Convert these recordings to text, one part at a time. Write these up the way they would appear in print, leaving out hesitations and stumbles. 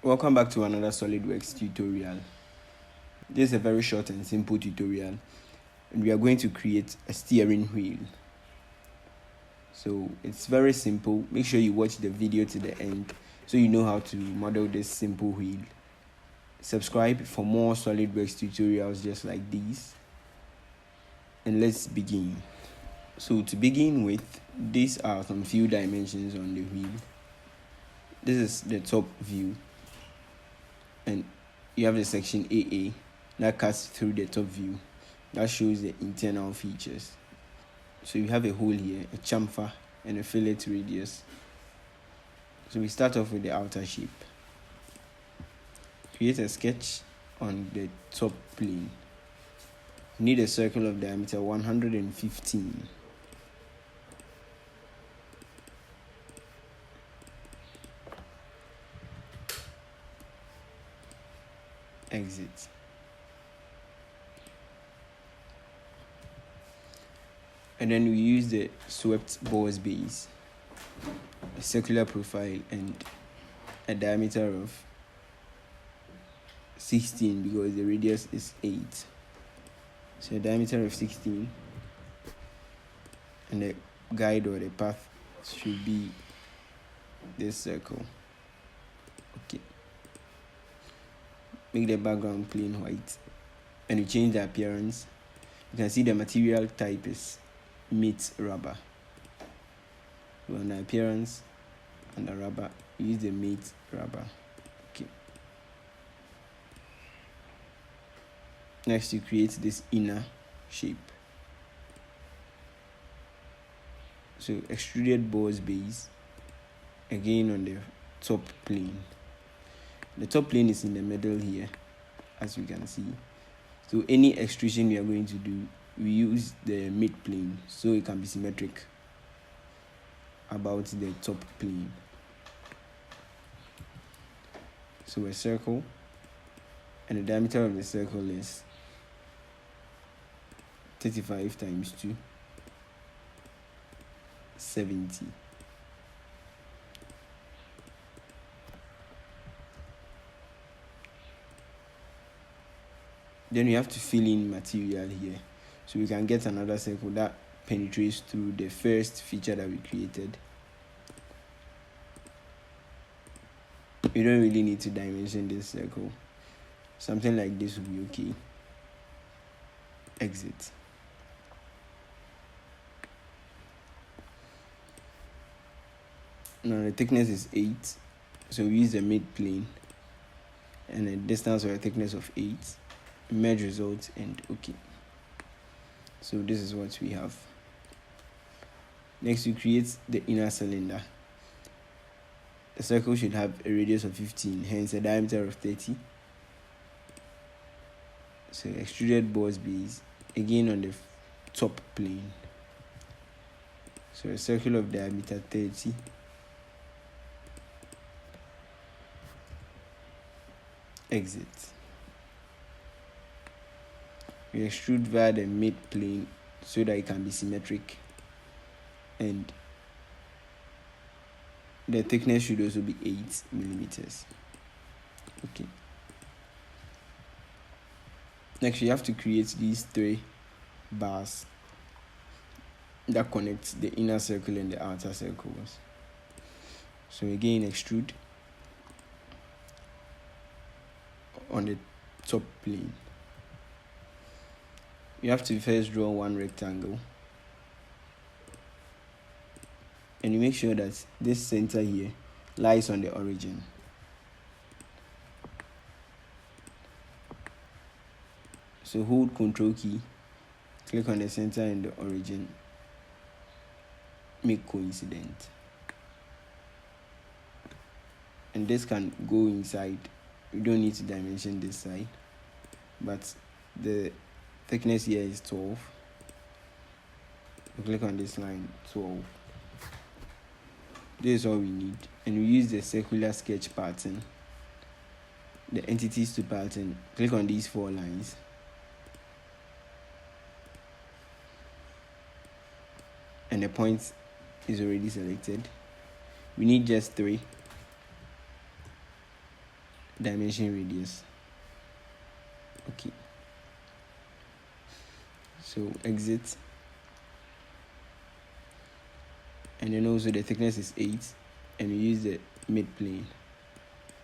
Welcome back to another SolidWorks tutorial. This is a very short and simple tutorial, and we are going to create a steering wheel. So it's very simple. Make sure you watch the video to the end so you know how to model this simple wheel. Subscribe for more SolidWorks tutorials just like these, and let's begin. So to begin with, these are some few dimensions on the wheel. This is the top view, and you have the section AA that cuts through the top view that shows the internal features. So you have a hole here, a chamfer, and a fillet radius. So we start off with the outer shape. Create a sketch on the top plane. You need a circle of diameter 115. Exit. And then we use the swept boss base, a circular profile, and a diameter of 16 because the radius is 8. So a diameter of 16, and the guide or the path should be this circle. Okay. Make the background plain white, and you change the appearance. You can see the material type is matte rubber. So on the appearance and the rubber, use the matte rubber. Okay. Next, you create this inner shape. So extruded boss base, again on the top plane. The top plane is in the middle here, as you can see. So any extrusion we are going to do, we use the mid plane so it can be symmetric about the top plane. So a circle, and the diameter of the circle is 35 times 2, 70. Then we have to fill in material here, so we can get another circle that penetrates through the first feature that we created. You don't really need to dimension this circle. Something like this will be okay. Exit. Now the thickness is 8, so we use the mid plane and a distance or a thickness of 8. Merge results and okay. So this is what we have. Next, we create the inner cylinder. The circle should have a radius of 15, hence a diameter of 30. So extruded boss base, again on the top plane. So a circle of diameter 30. Exit. We extrude via the mid plane so that it can be symmetric, and the thickness should also be 8 millimeters. Okay. Next, you have to create these 3 bars that connect the inner circle and the outer circles. So again, extrude on the top plane. You have to first draw one rectangle, and you make sure that this center here lies on the origin. So hold Ctrl key, click on the center and the origin, make coincident, and this can go inside. You don't need to dimension this side, but the thickness here is 12. You click on this line, 12. This is all we need, and we use the circular sketch pattern, the entities to pattern. Click on these 4 lines, and the point is already selected. We need just 3. dimension radius. Okay, so exit, and then also the thickness is 8, and we use the mid plane.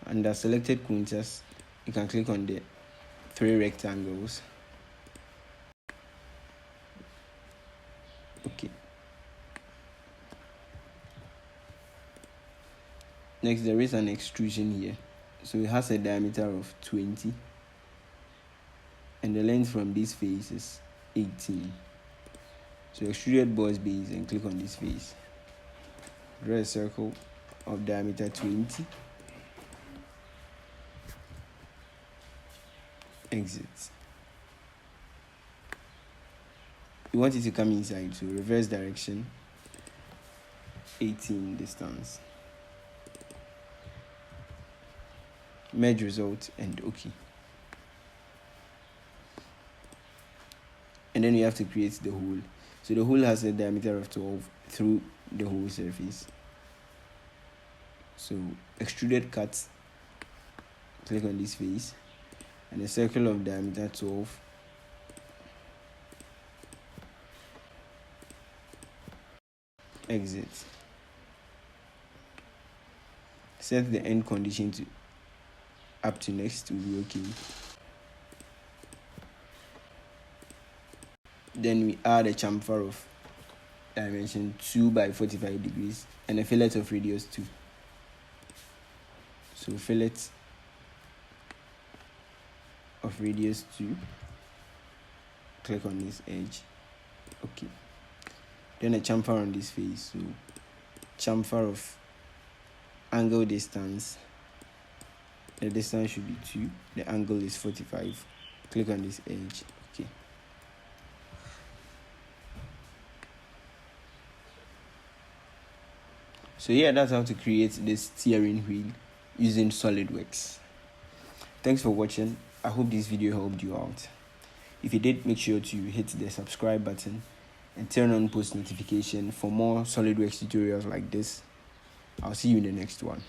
Under selected quintas, you can click on the 3 rectangles. Okay, next there is an extrusion here, so it has a diameter of 20 and the length from this face is 18. So extruded boss base and click on this face, draw a circle of diameter 20, exit. You want it to come inside, so reverse direction, 18 distance, merge result, and okay. And then you have to create the hole. So the hole has a diameter of 12 through the whole surface. So extruded cut, click on this face, and a circle of diameter 12, exit. Set the end condition to up to next will be okay. Then we add a chamfer of dimension 2 by 45 degrees and a fillet of radius 2. So fillet of radius 2, click on this edge, okay. Then a chamfer on this face, so chamfer of angle distance, the distance should be 2, the angle is 45, click on this edge, okay. So yeah, that's how to create this steering wheel using SolidWorks. Thanks for watching. I hope this video helped you out. If you did, make sure to hit the subscribe button and turn on post notification for more SolidWorks tutorials like this. I'll see you in the next one.